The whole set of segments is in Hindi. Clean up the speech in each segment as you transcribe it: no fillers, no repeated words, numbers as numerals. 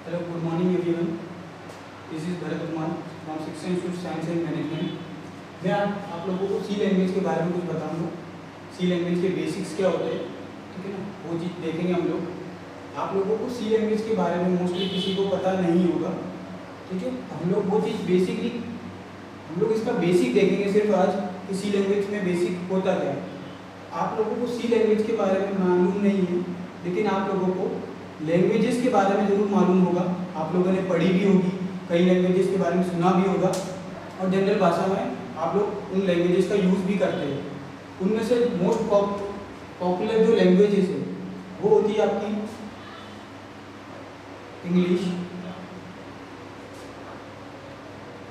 Hello, good morning everyone. This is Bharat Kumar from Section Institute Science and Management. मैं आप लोगों को सी लैंग्वेज के बारे में कुछ बताऊंगा. सी लैंग्वेज के बेसिक्स क्या होते हैं, ठीक है ना, वो चीज़ देखेंगे हम लोग. आप लोगों को सी लैंग्वेज के बारे में मोस्टली किसी को पता नहीं होगा, ठीक है. हम लोग वो चीज़ बेसिकली हम लोग इसका बेसिक देखेंगे सिर्फ आज कि सी लैंग्वेज में बेसिक होता क्या है. आप लोगों को सी लैंग्वेज के बारे में मालूम नहीं है, लेकिन आप लोगों को लैंग्वेजेस के बारे में ज़रूर मालूम होगा. आप लोगों ने पढ़ी भी होगी, कई लैंग्वेजेस के बारे में सुना भी होगा, और जनरल भाषा में आप लोग उन लैंग्वेजेस का यूज़ भी करते हैं. उनमें से मोस्ट पॉपुलर जो लैंग्वेजेस है वो होती है आपकी इंग्लिश,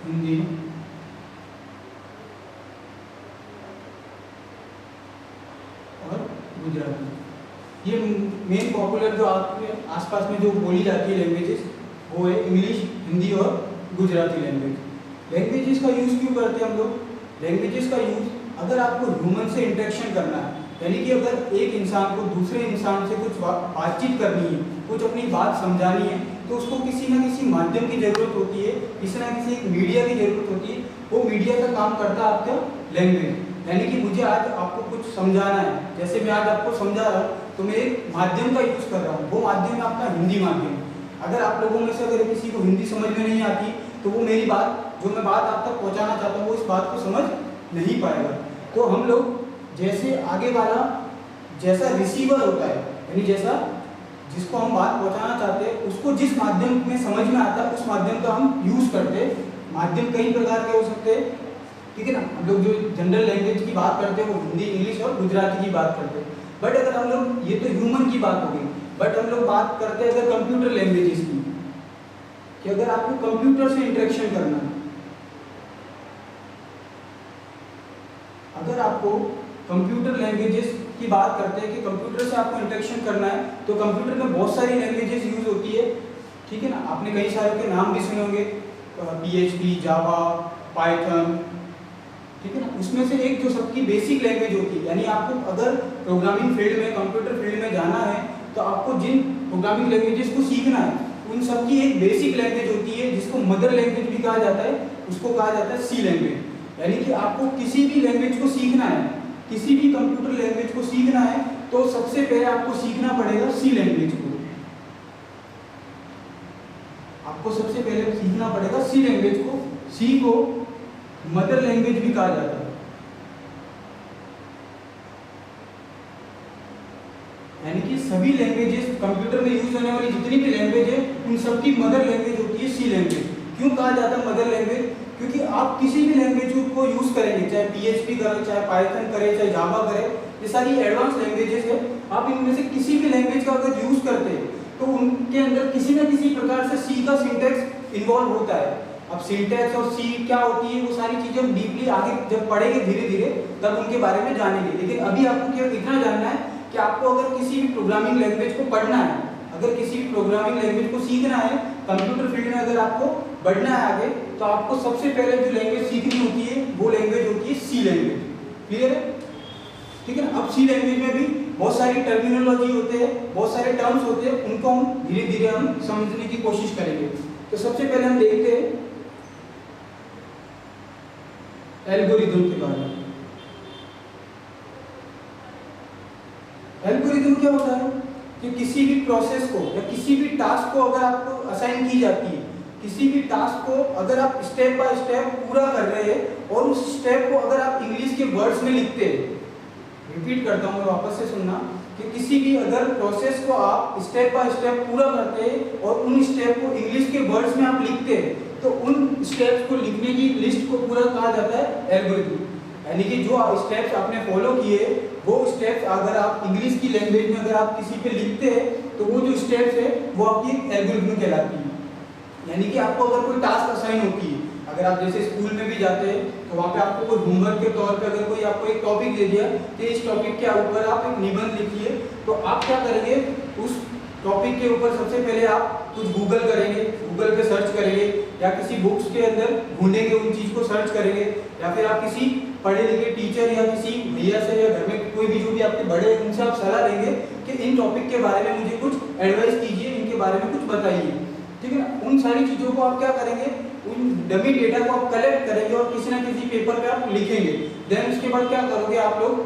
हिंदी और गुजराती. ये मेन पॉपुलर जो आपके आसपास में जो बोली जाती है लैंग्वेजेस वो है इंग्लिश, हिंदी और गुजराती लैंग्वेज. लैंग्वेजेस का यूज़ क्यों करते हैं हम लोग? लैंग्वेजेस का यूज़ अगर आपको ह्यूमन से इंटरेक्शन करना है, यानी कि अगर एक इंसान को दूसरे इंसान से कुछ बातचीत करनी है, कुछ अपनी बात समझानी है, तो उसको किसी न किसी माध्यम की ज़रूरत होती है, किसी न किसी एक मीडिया की ज़रूरत होती है. वो मीडिया का काम करता है आपका लैंग्वेज. यानी कि मुझे आज आपको कुछ समझाना है, जैसे मैं आज आपको समझा रहा हूँ तो मैं एक माध्यम का यूज़ कर रहा हूँ. वो माध्यम है आपका हिंदी माध्यम. अगर आप लोगों में से अगर किसी को हिंदी समझ में नहीं आती तो वो मेरी बात, जो मैं बात आप तक पहुँचाना चाहता हूँ, वो इस बात को समझ नहीं पाएगा. तो हम लोग जैसे आगे वाला जैसा रिसीवर होता है, यानी जैसा जिसको हम बात पहुँचाना चाहते हैं उसको जिस माध्यम में समझ में आता है उस माध्यम का हम यूज़ करते हैं. माध्यम कई प्रकार के हो सकते हैं, ठीक है ना. हम लोग जो जनरल लैंग्वेज की बात करते हैं वो हिंदी, इंग्लिश और गुजराती की बात करते हैं. बट अगर हम लोग, ये तो ह्यूमन की बात हो गई, बट हम लोग बात करते हैं अगर कंप्यूटर लैंग्वेजेस की, कि अगर आपको कंप्यूटर से इंटरेक्शन करना है, अगर आपको कंप्यूटर लैंग्वेजेस की बात करते हैं कि कंप्यूटर से आपको इंटरेक्शन करना है, तो कंप्यूटर में बहुत सारी लैंग्वेजेस यूज होती है, ठीक है ना. आपने कई सारे के नाम भी सुने होंगे, PHP, जावा, पाइथन, ठीक है ना. उसमें से एक जो सबकी बेसिक लैंग्वेज होती है, यानी आपको अगर प्रोग्रामिंग फील्ड में, कंप्यूटर फील्ड में जाना है तो आपको जिन प्रोग्रामिंग लैंग्वेजेस को सीखना है उन सबकी एक बेसिक लैंग्वेज होती है जिसको मदर लैंग्वेज भी कहा जाता है. उसको कहा जाता है सी लैंग्वेज. यानी कि आपको किसी भी लैंग्वेज को सीखना है, किसी भी कंप्यूटर लैंग्वेज को सीखना है, तो सबसे पहले आपको सीखना पड़ेगा सी लैंग्वेज को. आपको सबसे पहले सीखना पड़ेगा सी लैंग्वेज को. सी को मदर लैंग्वेज भी कहा जाता है. यानी कि सभी लैंग्वेजेस, कंप्यूटर में यूज होने वाली जितनी भी लैंग्वेज है उन सबकी मदर लैंग्वेज होती है सी लैंग्वेज. क्यों कहा जाता है मदर लैंग्वेज? क्योंकि आप किसी भी लैंग्वेज को यूज करेंगे, चाहे PHP करें, चाहे पाइथन करें, चाहे जावा करें, ये सारी एडवांस लैंग्वेजेस है. आप इनमें से किसी भी लैंग्वेज का अगर यूज करते हैं तो उनके अंदर किसी न किसी प्रकार से सी का सिंटैक्स इन्वॉल्व होता है. अब सिंटैक्स और सी क्या होती है, वो सारी चीजें हम डीपली आगे जब पढ़ेंगे धीरे धीरे तब उनके बारे में जानेंगे. लेकिन अभी आपको केवल इतना जानना है कि आपको अगर किसी भी प्रोग्रामिंग लैंग्वेज को पढ़ना है, अगर किसी भी प्रोग्रामिंग लैंग्वेज को सीखना है, कंप्यूटर फील्ड में अगर आपको बढ़ना है आगे, तो आपको सबसे पहले जो लैंग्वेज सीखनी होती है वो लैंग्वेज होती है सी लैंग्वेज. क्लियर है? ठीक है ना. अब सी लैंग्वेज में भी बहुत सारी टर्मिनोलॉजी होते हैं, बहुत सारे टर्म्स होते हैं, उनको हम धीरे धीरे हम समझने की कोशिश करेंगे. तो सबसे पहले हम देखते हैं एल्गोरिथम के बारे में. एल्गोरिथम क्या होता है कि किसी भी प्रोसेस को या किसी भी टास्क को अगर आपको असाइन की जाती है, किसी भी टास्क को अगर आप स्टेप बाय स्टेप पूरा कर रहे हैं और उस स्टेप को अगर आप इंग्लिश के वर्ड्स में लिखते हैं, रिपीट करता हूँ मैं, वापस से सुनना, कि किसी भी अगर प्रोसेस को आप स्टेप बाय स्टेप पूरा करते हैं और उन स्टेप को इंग्लिश के वर्ड्स में आप लिखते हैं, तो उन स्टेप्स को लिखने की लिस्ट को पूरा कहा जाता है एल्गोरिथम. यानी कि जो स्टेप्स आपने फॉलो किए वो स्टेप्स अगर आप इंग्लिश की लैंग्वेज में अगर आप किसी पे लिखते हैं तो वो जो स्टेप्स है वो आपकी एल्गोरिथम कहलाती है. यानी कि आपको अगर कोई टास्क असाइन होती है, अगर आप जैसे स्कूल में भी जाते हैं तो वहाँ पे आपको कोई होमवर्क के तौर पे अगर कोई आपको एक टॉपिक दे दिया कि इस टॉपिक के ऊपर आप एक निबंध लिखिए, तो आप क्या करेंगे, उस टॉपिक के ऊपर सबसे पहले आप कुछ गूगल करेंगे, गूगल पे सर्च करेंगे, या किसी बुक्स के अंदर ढूंढेंगे, उन चीज़ को सर्च करेंगे, या फिर आप किसी पढ़े लिखे टीचर या किसी भैया से या घर में कोई भी जो भी आपके बड़े हैं उनसे आप सलाह लेंगे कि इन टॉपिक के बारे में मुझे कुछ एडवाइस कीजिए, इनके बारे में कुछ बताइए. ठीक है ना। उन सारी चीज़ों को आप क्या करेंगे, उन डमी डेटा को आप कलेक्ट करेंगे और किसी ना किसी पेपर पे आप लिखेंगे। देन उसके बाद क्या करोगे आप लोग,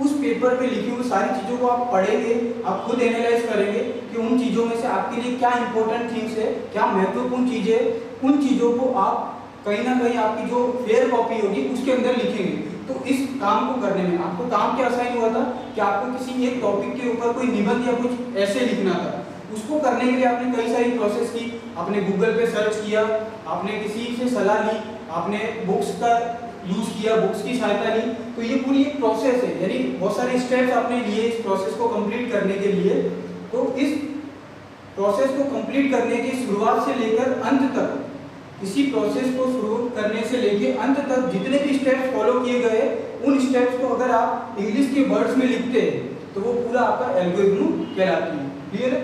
उस पेपर पे लिखी हुई सारी चीज़ों को आप पढ़ेंगे, आप खुद एनालाइज करेंगे कि उन चीज़ों में से आपके लिए क्या इंपॉर्टेंट थिंग्स है, क्या महत्वपूर्ण चीज़ें है, उन चीज़ों को आप कहीं ना कहीं आपकी जो फेयर कॉपी होगी उसके अंदर लिखेंगे। तो इस काम को करने में आपको काम क्या असाइन हुआ था कि आपको किसी एक टॉपिक के ऊपर कोई निबंध या कुछ ऐसे लिखना था। उसको करने के लिए आपने कई सारी प्रोसेस की, आपने गूगल पे सर्च किया, आपने किसी से सलाह ली, आपने बुक्स का यूज़ किया, बुक्स की सहायता ली। तो ये पूरी एक प्रोसेस है, यानी बहुत सारे स्टेप्स आपने लिए इस प्रोसेस को कंप्लीट करने के लिए। तो इस प्रोसेस को कंप्लीट करने की शुरुआत से लेकर अंत तक, किसी प्रोसेस को शुरू करने से लेकर अंत तक जितने भी स्टेप्स फॉलो किए गए, उन स्टेप्स को अगर आप इंग्लिश के वर्ड्स में लिखते हैं तो वो पूरा आपका एल्गोरिथम कहलाती है। क्लियर है?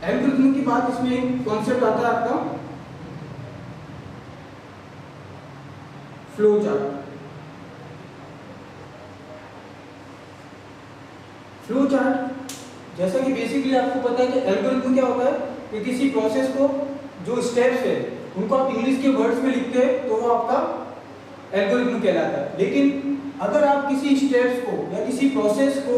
एल्गोरिथम की बात, इसमें एक कॉन्सेप्ट आता है आपका फ्लो चार्ट। फ्लो चार्ट जैसा कि बेसिकली आपको पता है कि एल्गोरिथम क्या होता है कि किसी प्रोसेस को जो स्टेप्स है उनको आप इंग्लिश के वर्ड्स में लिखते हैं तो वो आपका एल्गोरिथम कहलाता है। लेकिन अगर आप किसी स्टेप्स को या किसी प्रोसेस को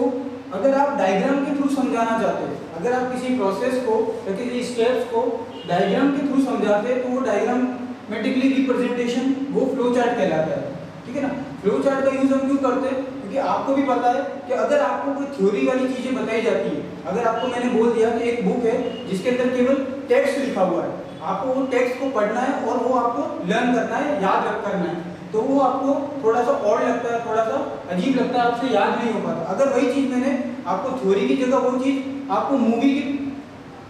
अगर आप डायग्राम के थ्रू समझाना चाहते हैं, अगर आप किसी प्रोसेस को या किसी स्टेप्स को डायग्राम के थ्रू समझाते हैं तो वो डायग्रामेटिकली रिप्रेजेंटेशन वो फ्लो चार्ट कहलाता है। ठीक है ना। फ्लो चार्ट का यूज हम क्यों करते हैं, क्योंकि आपको भी पता है कि अगर आपको कोई थ्योरी वाली चीजें बताई जाती है, अगर आपको मैंने बोल दिया कि एक बुक है जिसके अंदर केवल टेक्स्ट लिखा हुआ है, आपको वो टेक्स्ट को पढ़ना है और वो आपको लर्न करना है, याद रख करना है, तो वो आपको थोड़ा सा ऑड लगता है, थोड़ा सा अजीब लगता है, आपसे याद नहीं हो पाता। अगर वही चीज मैंने आपको थ्योरी की जगह वो चीज आपको मूवी के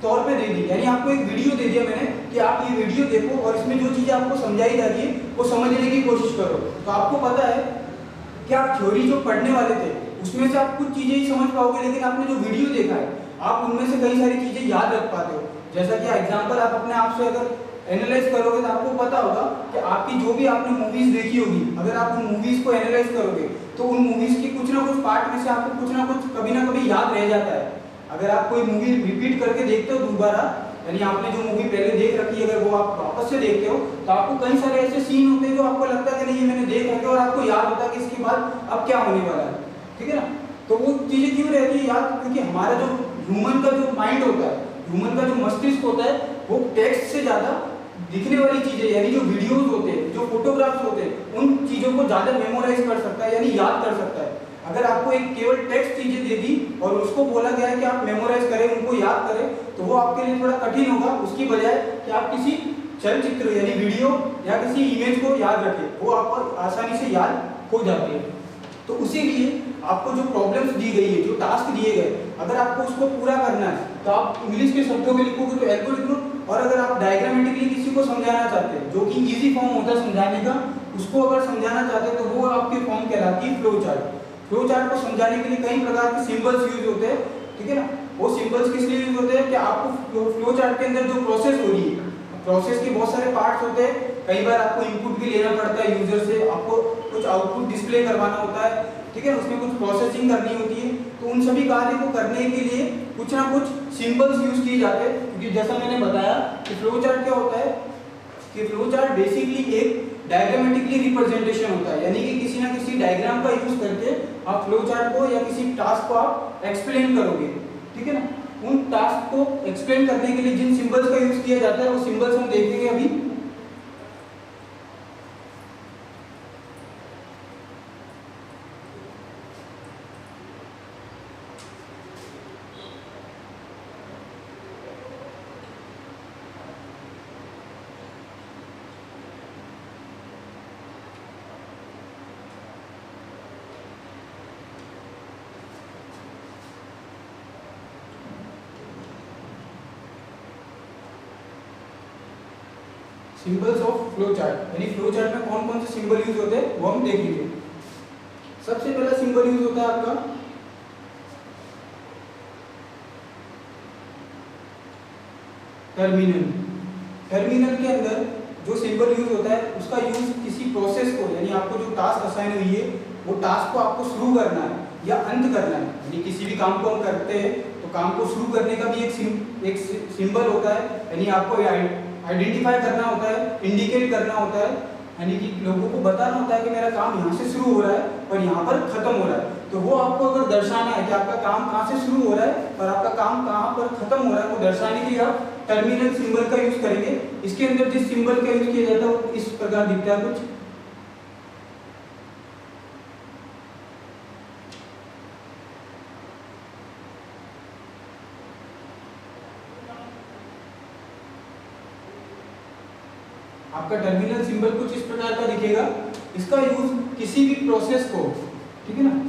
तौर पे दे दी, यानी आपको एक वीडियो दे दिया मैंने कि आप ये वीडियो देखो और इसमें जो चीजें आपको समझाई जा रही है वो समझने की कोशिश करो, तो आपको पता है कि आप थ्योरी जो पढ़ने वाले थे उसमें से आप कुछ चीजें ही समझ पाओगे, लेकिन आपने जो वीडियो देखा है आप उनमें से कई सारी चीजें याद रख पाते हो। जैसा कि एग्जाम्पल आप अपने आप से अगर एनालाइज करोगे तो आपको पता होगा कि आपकी जो भी आपने मूवीज देखी होगी, अगर आप उन मूवीज को एनालाइज करोगे तो उन मूवीज की कुछ ना कुछ पार्ट में से आपको कुछ ना कुछ कभी ना कभी याद रह जाता है। अगर आप कोई मूवी रिपीट करके देखते हो दोबारा, यानी आपने जो मूवी पहले देख रखी है अगर वो आप वापस से देखते हो तो आपको कई सारे ऐसे सीन होते हैं जो आपको लगता है कि नहीं ये मैंने देख रखा है और आपको याद होता है कि इसके बाद अब क्या होने वाला है। ठीक है ना। तो वो चीजें क्यों रहती है याद, क्योंकि हमारा जो ह्यूमन का जो माइंड होता है, ह्यूमन का जो मस्तिष्क होता है, वो टेक्स्ट से ज्यादा दिखने वाली चीजें यानी जो वीडियोस होते हैं, जो फोटोग्राफ्स होते हैं, उन चीजों को ज्यादा मेमोराइज कर सकता है, यानी याद कर सकता है। अगर आपको एक केवल टेक्स्ट चीजें दे दी और उसको बोला गया है कि आप मेमोराइज करें, उनको याद करें, तो वो आपके लिए थोड़ा कठिन होगा, उसकी बजाय कि आप किसी चलचित्र यानी वीडियो या किसी इमेज को याद रखें, वो आपको आसानी से याद हो जाती है। तो उसी लिए आपको जो प्रॉब्लम्स दी गई है, जो टास्क दिए गए, अगर आपको उसको पूरा करना है तो आप इंग्लिश के शब्दों में लिखोगे तो एल्गोरिथम, और अगर आप डायग्रामेटिकली किसी को समझाना चाहते हैं जो कि इजी फॉर्म होता है समझाने का, उसको अगर समझाना चाहते हैं तो वो आपकी फॉर्म कहलाती है फ्लो चार्ट। फ्लो चार्ट को समझाने के लिए कई प्रकार के सिंबल्स यूज होते हैं। ठीक है ना। वो सिंबल्स किस लिए यूज होते हैं कि आपको फ्लो चार्ट के अंदर जो प्रोसेस हो रही है, प्रोसेस के बहुत सारे पार्ट्स होते हैं, कई बार आपको इनपुट भी लेना पड़ता है यूजर से, आपको कुछ आउटपुट डिस्प्ले करवाना होता है, ठीक है, उसमें कुछ प्रोसेसिंग करनी होती है, तो उन सभी कार्य को करने के लिए कुछ ना कुछ सिंबल्स यूज किए जाते हैं। क्योंकि जैसा मैंने बताया कि फ्लो चार्ट क्या होता है कि फ्लो चार्ट बेसिकली एक डायग्रामेटिकली रिप्रेजेंटेशन होता है, यानी कि किसी ना किसी डायग्राम का यूज करके आप फ्लो चार्ट को या किसी टास्क को आप एक्सप्लेन करोगे। ठीक है ना। उन टास्क को एक्सप्लेन करने के लिए जिन सिंबल्स का यूज किया जाता है वो सिंबल्स हम देखेंगे अभी। सिंबल्स ऑफ फ्लो चार्ट, यानी फ्लो चार्ट में कौन कौन से सिंबल यूज होते हैं वो हम देख लीजिए। सबसे पहला सिंबल यूज होता है आपका टर्मिनल। टर्मिनल के अंदर जो सिंबल यूज होता है उसका यूज किसी प्रोसेस को, यानी आपको जो टास्क असाइन हुई है वो टास्क को आपको शुरू करना है या अंत करना है, यानी किसी भी काम को हम करते हैं तो काम को शुरू करने का भी एक सिंबल होता है, यानी आपको आइडेंटिफाई करना होता है, इंडिकेट करना होता है, यानी कि लोगों को बताना होता है कि मेरा काम यहाँ से शुरू हो रहा है और यहाँ पर खत्म हो रहा है। तो वो आपको अगर दर्शाना है कि आपका काम कहाँ से शुरू हो रहा है और आपका काम कहाँ पर खत्म हो रहा है, वो दर्शाने के लिए आप टर्मिनल सिंबल का यूज करेंगे। इसके अंदर जिस सिंबल का यूज किया जाता है वो इस प्रकार दिखता है कुछ। आपका टर्मिनल सिंबल कुछ इस प्रकार का दिखेगा। इसका यूज किसी भी प्रोसेस को, ठीक है ना,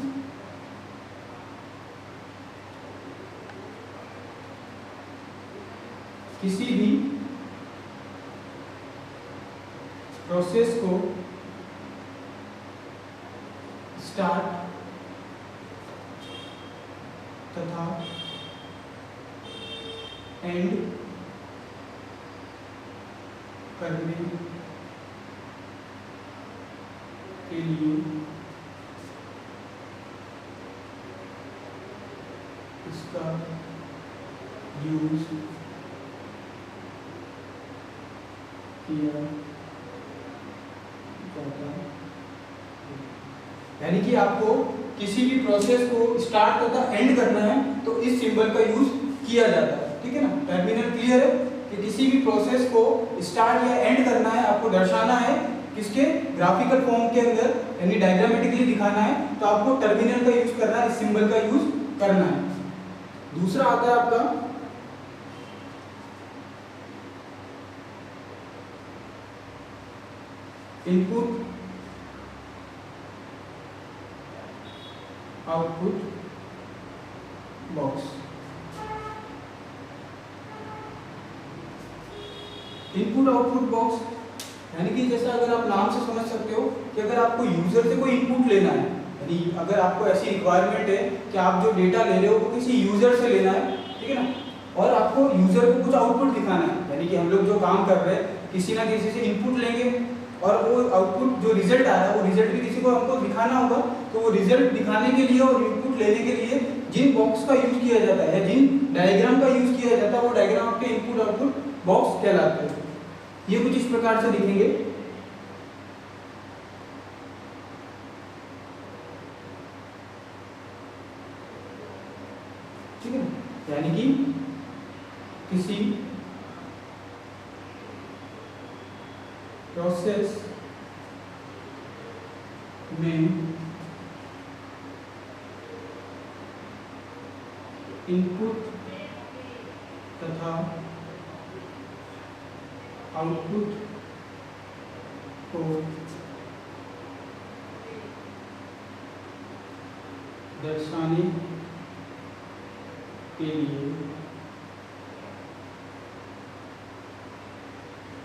किसी भी प्रोसेस को स्टार्ट तथा एंड करने के लिए इसका यूज किया जाता है। यानी कि आपको किसी भी प्रोसेस को स्टार्ट तथा एंड करना है तो इस सिंबल का यूज किया जाता है, ठीक है ना। टर्मिनल क्लियर है कि किसी भी प्रोसेस को स्टार्ट या एंड करना है, आपको दर्शाना है किसके ग्राफिकल फॉर्म के अंदर, यानी डायग्रामेटिकली दिखाना है, तो आपको टर्मिनल का यूज करना है, इस सिंबल का यूज करना है। दूसरा आता है आपका input output box. Input output box यानी कि जैसा अगर आप नाम से समझ सकते हो कि अगर आपको यूजर से कोई इनपुट लेना है, यानी अगर आपको ऐसी रिक्वायरमेंट है कि आप जो डेटा ले रहे हो वो किसी यूजर से लेना है, ठीक है ना, और आपको यूजर को कुछ आउटपुट दिखाना है, यानी कि हम लोग जो काम कर रहे हैं किसी ना किसी से इनपुट लेंगे और वो आउटपुट जो रिजल्ट आ रहा है वो रिजल्ट भी किसी को हमको दिखाना होगा। तो वो रिजल्ट दिखाने के लिए और इनपुट लेने के लिए जिन बॉक्स का यूज किया जाता है या जिन डायग्राम का यूज किया जाता है वो डायग्राम आपके इनपुट आउटपुट बॉक्स कहलाते हैं। ये कुछ इस प्रकार से दिखेंगे। ठीक है, यानी कि किसी प्रोसेस में इनपुट तथा आउटपुट को दर्शाने के लिए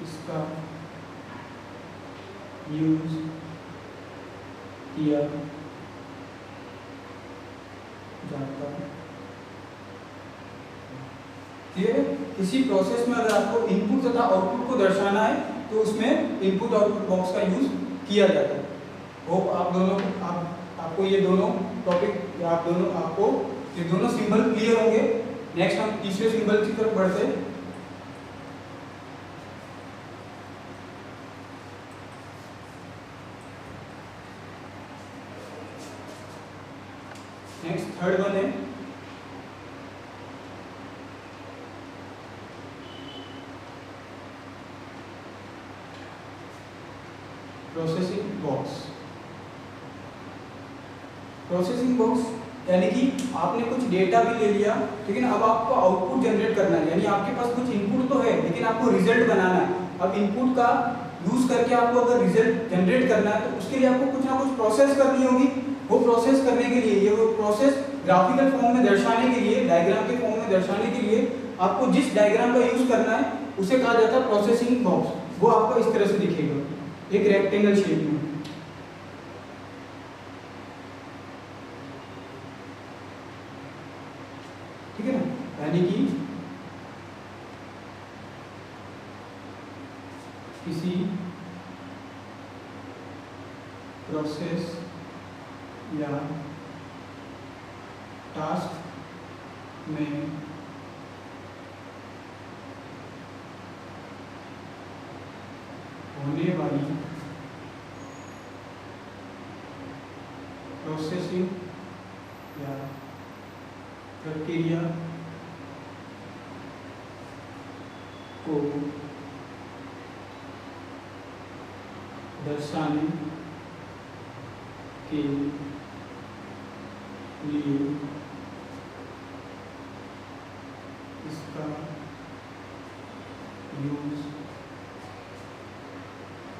इसका यूज किया जाता है। किसी प्रोसेस में अगर आपको इनपुट तथा आउटपुट को दर्शाना है तो उसमें इनपुट आउटपुट बॉक्स का यूज किया जाता है। होप आप दोनों आपको ये दोनों टॉपिक या आपको ये दोनों सिंबल क्लियर होंगे। नेक्स्ट हम तीसरे सिंबल की तरफ बढ़ते हैं। नेक्स्ट थर्ड वन है प्रोसेसिंग बॉक्स। प्रोसेसिंग बॉक्स यानी कि आपने कुछ डेटा भी ले लिया, लेकिन अब आपको आउटपुट जनरेट करना है, यानी आपके पास कुछ इनपुट तो है लेकिन आपको रिजल्ट बनाना है। अब इनपुट का यूज करके आपको अगर रिजल्ट जनरेट करना है तो उसके लिए आपको कुछ ना कुछ प्रोसेस करनी होगी। वो प्रोसेस करने के लिए ये वो प्रोसेस ग्राफिकल फॉर्म में दर्शाने के लिए, डायग्राम के फॉर्म में दर्शाने के लिए आपको जिस डायग्राम का यूज करना है उसे कहा जाता है प्रोसेसिंग बॉक्स। वो आपको इस तरह से दिखेगा, एक रेक्टेंगल शेप में। ठीक है ना, यानी कि किसी प्रोसेस या टास्क में होने वाली प्रोसेसिंग या प्रक्रिया को दर्शाने के लिए इसका यूज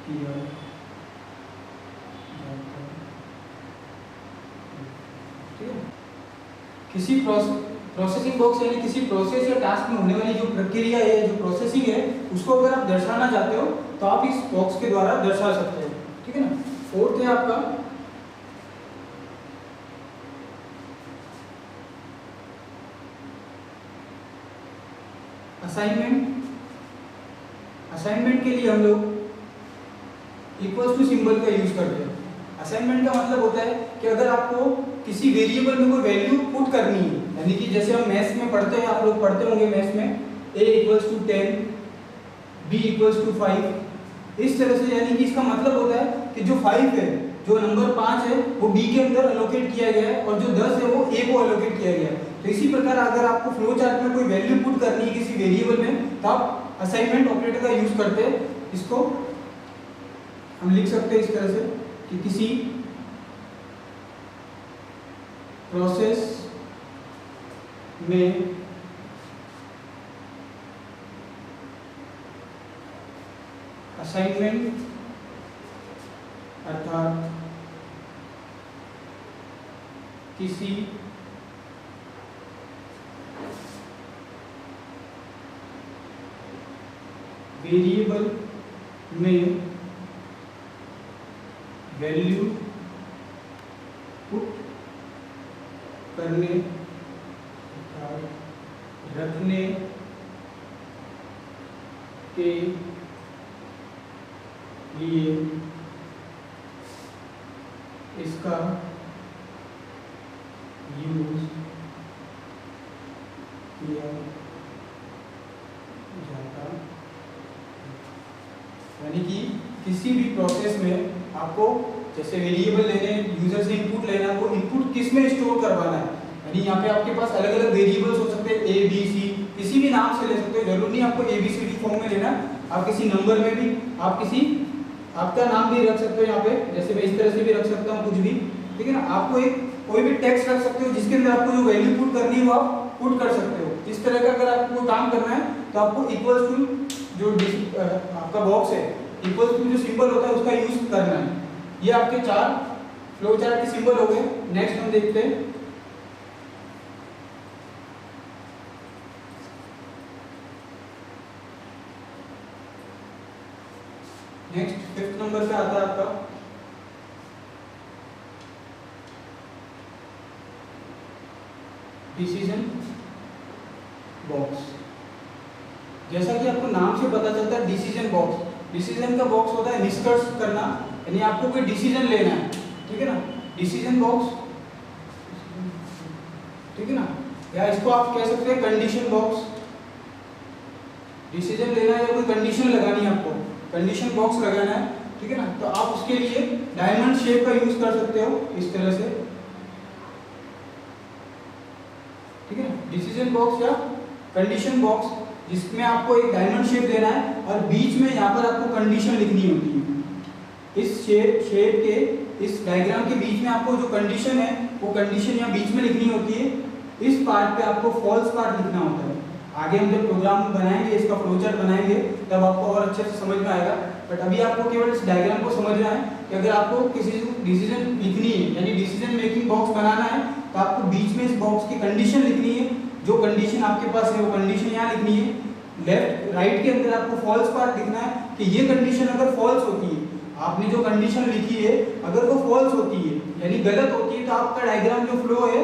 किया जाता है। ठीक है, किसी प्रोसेसिंग बॉक्स यानी किसी प्रोसेस या टास्क में होने वाली जो प्रक्रिया है, जो प्रोसेसिंग है, उसको अगर आप दर्शाना चाहते हो तो आप इस बॉक्स के द्वारा दर्शा सकते हो। ठीक है ना। फोर्थ है आपका असाइनमेंट। असाइनमेंट के लिए हम लोग इक्वल्स टू सिंबल का यूज करते हैं। असाइनमेंट का मतलब होता है कि अगर आपको किसी वेरिएबल में कोई वैल्यू पुट करनी है, यानी कि जैसे हम मैथ्स में पढ़ते हैं, आप लोग पढ़ते होंगे मैथ्स में a equals to 10, b equals to 5, इस तरह से, यानी कि इसका मतलब होता है कि जो 5 है, जो नंबर 5 है, वो b के अंदर एलोकेट किया गया है और जो 10 है वो a को एलोकेट किया गया है। तो इसी प्रकार अगर आपको फ्लो चार्ट में कोई वैल्यू पुट करनी है किसी वेरिएबल में, तो आप असाइनमेंट ऑपरेटर का यूज करते हैं। इसको हम लिख सकते हैं इस तरह से कि किसी प्रोसेस में असाइनमेंट अर्थात किसी वेरिएबल में वैल्यू पुट करने रखने के लिए इसका यूज किया जाता है। यानी कि किसी भी प्रोसेस में आपको जैसे वेरिएबल लेने, यूजर से इनपुट लेना, वो इनपुट किस में स्टोर करवाना है, यानी यहाँ पे आपके पास अलग अलग वेरिएबल्स हो सकते हैं, ए बी सी, किसी भी नाम से ले सकते हो, जरूरी नहीं आपको A B C D form में लेना। आप किसी नंबर में भी, आप किसी आपका नाम भी रख सकते हो यहाँ पे, जैसे मैं इस तरह से भी रख सकता हूँ कुछ भी। ठीक है ना। आपको एक कोई भी टेक्स्ट रख सकते हो जिसके अंदर आपको जो वैल्यू पुट करनी है वो आप पुट कर सकते हो। इस तरह का अगर आपको काम करना है तो आपको इक्वल्स टू जो आपका बॉक्स है, इक्वल्स टू जो सिंबल होता है उसका यूज करना है। ये आपके 4 फ्लो चार्ट के सिंबल हो गए। नेक्स्ट हम देखते हैं नेक्स्ट 5th नंबर पे आता है आपका डिसीजन बॉक्स। जैसा कि आपको नाम से पता चलता है डिसीजन बॉक्स, डिसीजन का बॉक्स होता है निष्कर्ष करना, यानी आपको कोई डिसीजन लेना है। ठीक है ना। डिसीजन बॉक्स, ठीक है ना, या इसको आप कह सकते हैं कंडीशन बॉक्स। डिसीजन लेना है या कोई कंडीशन लगानी है, आपको कंडीशन बॉक्स लगाना है। ठीक है ना। तो आप उसके लिए डायमंड शेप का यूज कर सकते हो इस तरह से। ठीक है। डिसीजन बॉक्स या कंडीशन बॉक्स जिसमें आपको एक डायमंड शेप देना है और बीच में यहाँ पर आपको कंडीशन लिखनी होती है। इस शेप के इस डायग्राम के बीच में आपको जो कंडीशन है वो कंडीशन यहाँ बीच में लिखनी होती है। इस पार्ट पे आपको फॉल्स पार्ट लिखना होता है। आगे हम जब प्रोग्राम बनाएंगे, इसका फ्लोचार्ट बनाएंगे, तब आपको और अच्छे से समझ में आएगा। बट अभी आपको केवल इस डायग्राम को समझना है कि अगर आपको किसी डिसीजन लिखनी है, यानी डिसीजन मेकिंग बॉक्स बनाना है, तो आपको बीच में इस बॉक्स की कंडीशन लिखनी है। जो कंडीशन आपके पास है वो कंडीशन यहाँ लिखनी है। लेफ्ट राइट के अंदर आपको फॉल्स पार्ट लिखना है कि ये कंडीशन अगर फॉल्स होती है, आपने जो कंडीशन लिखी है अगर वो फॉल्स होती है यानी गलत होती है, तो आपका डायग्राम जो फ्लो है,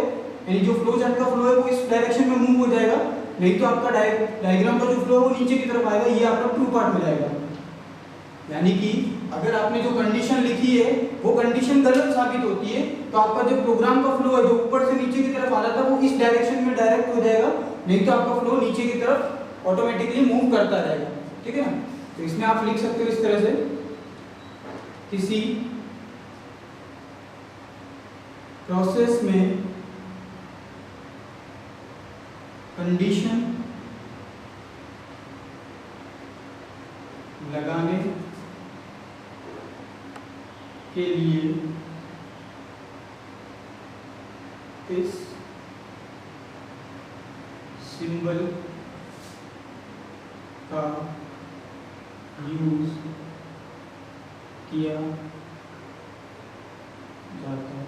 यानी जो फ्लो चार्ट का फ्लो है वो इस डायरेक्शन में मूव हो जाएगा। नहीं तो आपका डायग्राम का जो फ्लो है वो नीचे की तरफ आएगा, ये आपका ट्रू पार्ट में जाएगा। यानी कि अगर आपने जो कंडीशन लिखी है वो कंडीशन गलत साबित होती है, तो आपका जो प्रोग्राम का फ्लो है जो ऊपर से नीचे की तरफ आ रहा था वो इस डायरेक्शन में डायरेक्ट हो जाएगा, नहीं तो आपका फ्लो नीचे की तरफ ऑटोमेटिकली मूव करता रहेगा। ठीक है ना, तो इसमें आप लिख सकते हो इस तरह से, किसी प्रोसेस में कंडीशन लगाने के लिए इस सिंबल का यूज किया जाता है।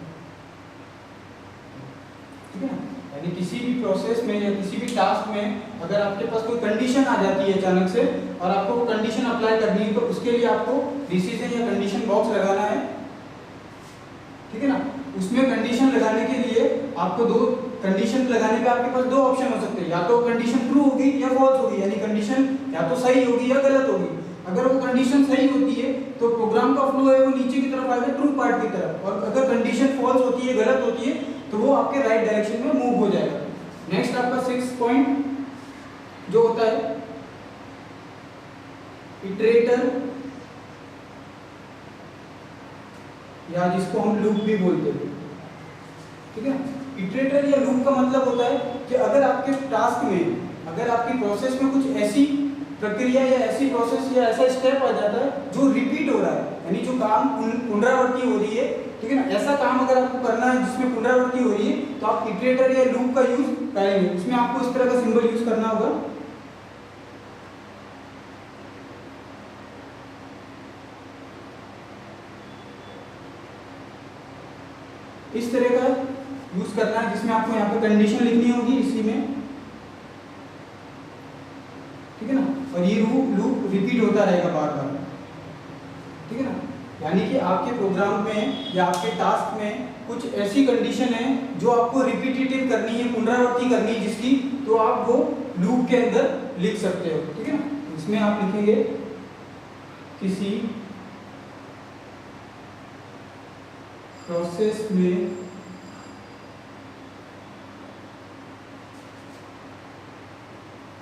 ठीक है ना, यानी किसी भी प्रोसेस में या किसी भी टास्क में अगर आपके पास कोई कंडीशन आ जाती है अचानक से और आपको वो कंडीशन अप्लाई करनी है, तो उसके लिए आपको डिसीजन या कंडीशन बॉक्स लगाना है। ठीक है ना, उसमें कंडीशन लगाने के लिए आपको दो कंडीशन लगाने पे आपके पास दो ऑप्शन हो सकते हैं, या तो कंडीशन ट्रू होगी या फॉल्स होगी, यानी कंडीशन या तो सही होगी या गलत होगी। अगर वो कंडीशन सही होती है तो प्रोग्राम का फ्लो है वो नीचे की तरफ आएगा ट्रू पार्ट की तरफ, और अगर कंडीशन फॉल्स होती है, गलत होती है, तो वो आपके राइट डायरेक्शन में मूव हो जाएगा। नेक्स्ट आपका 6 पॉइंट जो होता है इटरेटर, या जिसको हम लूप भी बोलते हैं। ठीक है, इटरेटर या लूप का मतलब होता है कि अगर आपके टास्क में, अगर आपकी प्रोसेस में कुछ ऐसी प्रक्रिया या ऐसी प्रोसेस या ऐसा स्टेप आ जाता है जो रिपीट हो रहा है, यानी जो काम पुनरावृत्ति हो रही है, ठीक है ना, ऐसा काम अगर आपको करना है जिसमें पुनरावृत्ति हो रही है, तो आप इटरेटर या लूप का यूज करेंगे। उसमें आपको इस तरह का सिंबल यूज करना होगा। इस तरह का यूज करना है जिसमें आपको यहाँ पे कंडीशन लिखनी होगी इसी में। ठीक है ना, और ये लूप रिपीट होता रहेगा बार बार। ठीक है ना, यानी कि आपके प्रोग्राम में या आपके टास्क में कुछ ऐसी कंडीशन है जो आपको रिपीटेटिव करनी है, पुनरावृत्ति करनी है जिसकी, तो आप वो लूप के अंदर लिख सकते हो। ठीक है ना, इसमें आप लिखेंगे किसी प्रोसेस में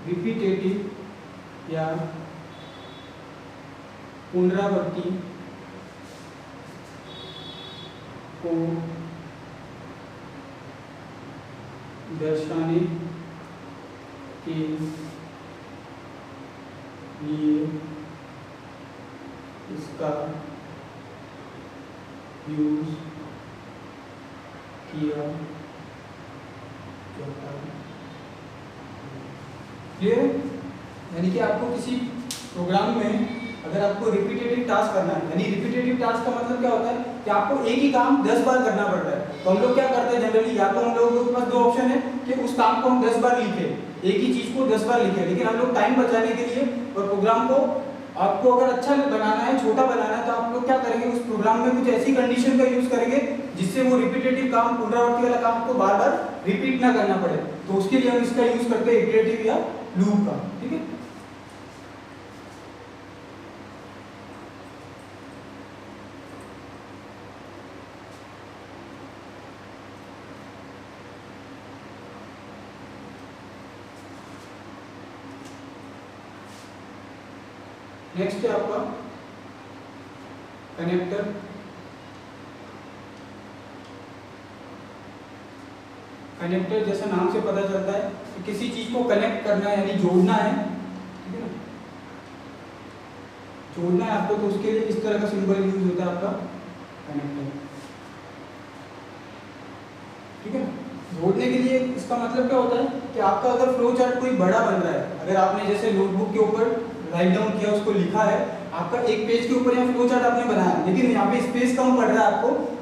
रिपीटेटिव या पुनरावृत्ति को दर्शाने के लिए इसका यूज किया जाता है। क्लियर है, यानी कि आपको किसी प्रोग्राम में अगर आपको रिपीटेटिव टास्क करना है, यानी रिपीटेटिव टास्क का मतलब क्या होता है कि आपको एक ही काम 10 बार करना पड़ रहा है, तो हम लोग क्या करते हैं जनरली, या तो हम लोगों के पास दो ऑप्शन है कि उस काम को हम 10 बार लिखें, एक ही चीज को 10 बार लिखें, लेकिन हम लोग टाइम बचाने के लिए और प्रोग्राम को आपको अगर अच्छा बनाना है, छोटा बनाना है, तो आप लोग क्या करेंगे, उस प्रोग्राम में कुछ ऐसी कंडीशन का यूज करेंगे जिससे वो रिपीटेटिव काम, पुनरावृत्ति वाला काम को बार बार रिपीट ना करना पड़े। तो उसके लिए हम इसका यूज करते हैं इटरेटिव या लूप का। ठीक है, नेक्स्ट है आपका कनेक्टर। कनेक्टर जैसा नाम से पता चलता है कि किसी चीज को कनेक्ट करना है, यानी जोड़ना है। ठीक है ना, जोड़ना है आपको, तो उसके लिए इस तरह का सिंबल यूज होता है आपका कनेक्टर। ठीक है ना, जोड़ने के लिए इसका मतलब क्या होता है कि आपका अगर फ्लो चार्ट कोई बड़ा बन रहा है, अगर आपने जैसे नोटबुक के ऊपर राइट डाउन किया, उसको लिखा है, आपका एक पेज के ऊपर यहाँ फ्लो चार्ट आपने बनाया, लेकिन यहाँ पे स्पेस कम पड़ रहा है,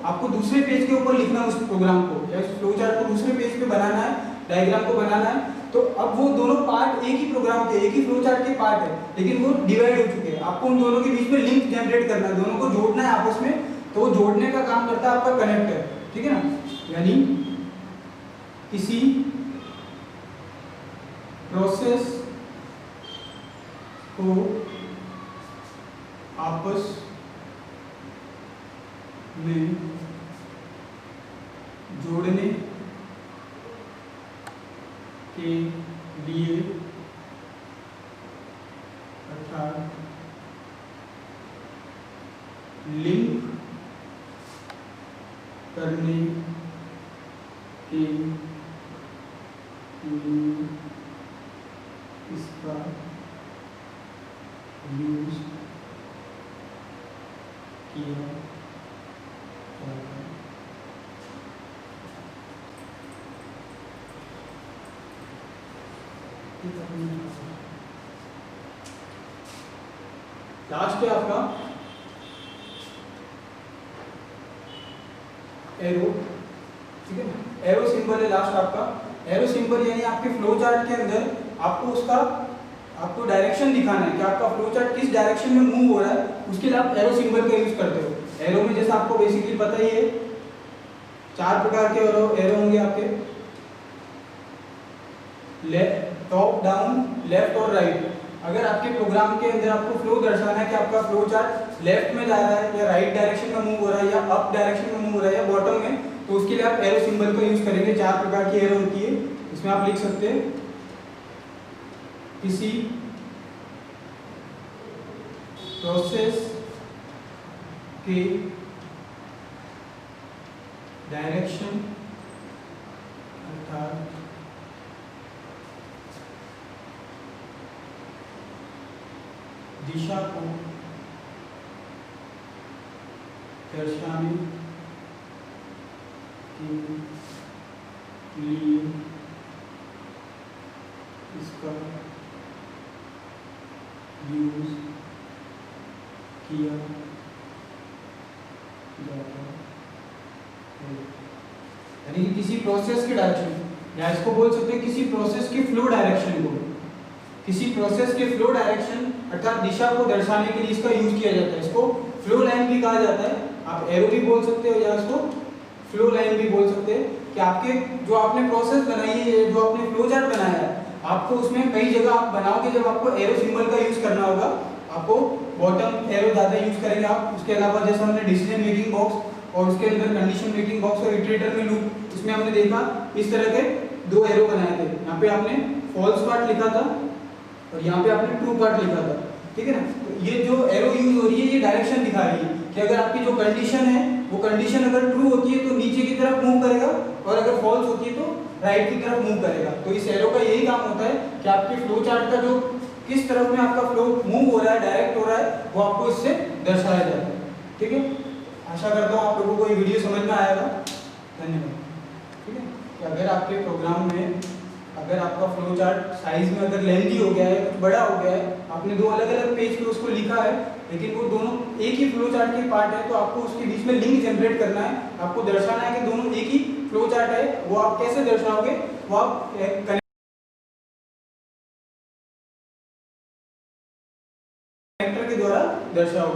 आपको दूसरे पेज के ऊपर लिखना है उस प्रोग्राम को, या इस फ्लो चार्ट को दूसरे पेज पे बनाना है, डायग्राम को बनाना है। तो अब वो दोनों पार्ट एक ही प्रोग्राम के, एक ही फ्लो चार्ट के पार्ट है, लेकिन वो डिवाइड हो चुके हैं। आपको उन दोनों के बीच में लिंक जनरेट करना है, दोनों को जोड़ना है आपस में, तो वो जोड़ने का काम करता है आपका कनेक्टर। ठीक है ना, यानी किसी प्रोसेस को आपस में जोड़ने के लिए अर्थात लिंक करने के लिए इसका यूज किया जाता है। लास्ट है आपका एरो, ठीक है ना। एरो सिंबल है लास्ट आपका। एरो सिंबल यानी आपके फ्लो चार्ट के अंदर आपको डायरेक्शन दिखाना है कि आपका फ्लो चार्ट किस डायरेक्शन में मूव हो रहा है, उसके लिए आप एरो सिंबल का यूज करते हो। एरो में जैसा आपको बेसिकली पता ही है, 4 प्रकार के एरो होंगे आपके, टॉप, डाउन, लेफ्ट और राइट। अगर आपके प्रोग्राम के अंदर आपको फ्लो दर्शाना है कि आपका फ्लो चार्ट लेफ्ट में जा रहा है या राइट डायरेक्शन में मूव हो रहा है या अप डायरेक्शन में मूव हो रहा है या बॉटम में, तो उसके लिए आप एरो सिंबल का यूज करेंगे। 4 प्रकार की एरो होती है, इसमें आप लिख सकते हैं किसी प्रोसेस के डायरेक्शन अर्थात दिशा को दर्शाने के लिए इसका यूज किया जाता है। यानी कि किसी प्रोसेस के डायरेक्शन, या इसको बोल सकते हैं किसी प्रोसेस के फ्लो डायरेक्शन को, किसी प्रोसेस के फ्लो डायरेक्शन अर्थात दिशा को दर्शाने के लिए इसका यूज किया जाता है। इसको फ्लो लाइन भी कहा जाता है, आप एरो भी बोल सकते हो या इसको फ्लो लाइन भी बोल सकते हैं कि आपके जो आपने प्रोसेस बनाई है, जो आपने फ्लो चार्ट बनाया है, आपको उसमें कई जगह आप बनाओगे जब आपको एरो सिंबल का यूज करना होगा, आपको बॉटम एरो ज़्यादा यूज करेंगे आप। उसके अलावा जैसे हमने डिसीजन मेकिंग बॉक्स और उसके अंदर कंडीशन मेकिंग बॉक्स और इटरेटर में लूप, इसमें हमने देखा इस तरह के 2 एरो बनाए थे। यहाँ पे आपने फॉल्स पार्ट लिखा था और यहाँ पे आपने ट्रू पार्ट लिखा था, ठीक है ना। तो ये जो एरो यूज हो रही है, ये डायरेक्शन दिखा रही है कि अगर आपकी जो कंडीशन है वो कंडीशन अगर ट्रू होती है तो नीचे की तरफ मूव करेगा और अगर फॉल्स होती है तो राइट की तरफ मूव करेगा। तो इस एरो का यही काम होता है कि आपके फ्लो चार्ट का जो किस तरफ में आपका फ्लो मूव हो रहा है, डायरेक्ट हो रहा है, वो आपको इससे दर्शाया जाता है, ठीक है। आशा करता हूँ आप लोगों को ये वीडियो समझ में आएगा। धन्यवाद। ठीक है, कि अगर आपके प्रोग्राम में अगर आपका फ्लो चार्ट साइज में अगर लेंथी हो गया है, कुछ बड़ा हो गया है, आपने 2 अलग अलग पेज पे उसको लिखा है, लेकिन वो दोनों एक ही फ्लो चार्ट के पार्ट है, तो आपको उसके बीच में लिंक जनरेट करना है। आपको दर्शाना है कि दोनों एक ही फ्लो चार्ट है। वो आप कैसे दर्शाओगे, वो आप कनेक्टर के द्वारा दर्शाओगे।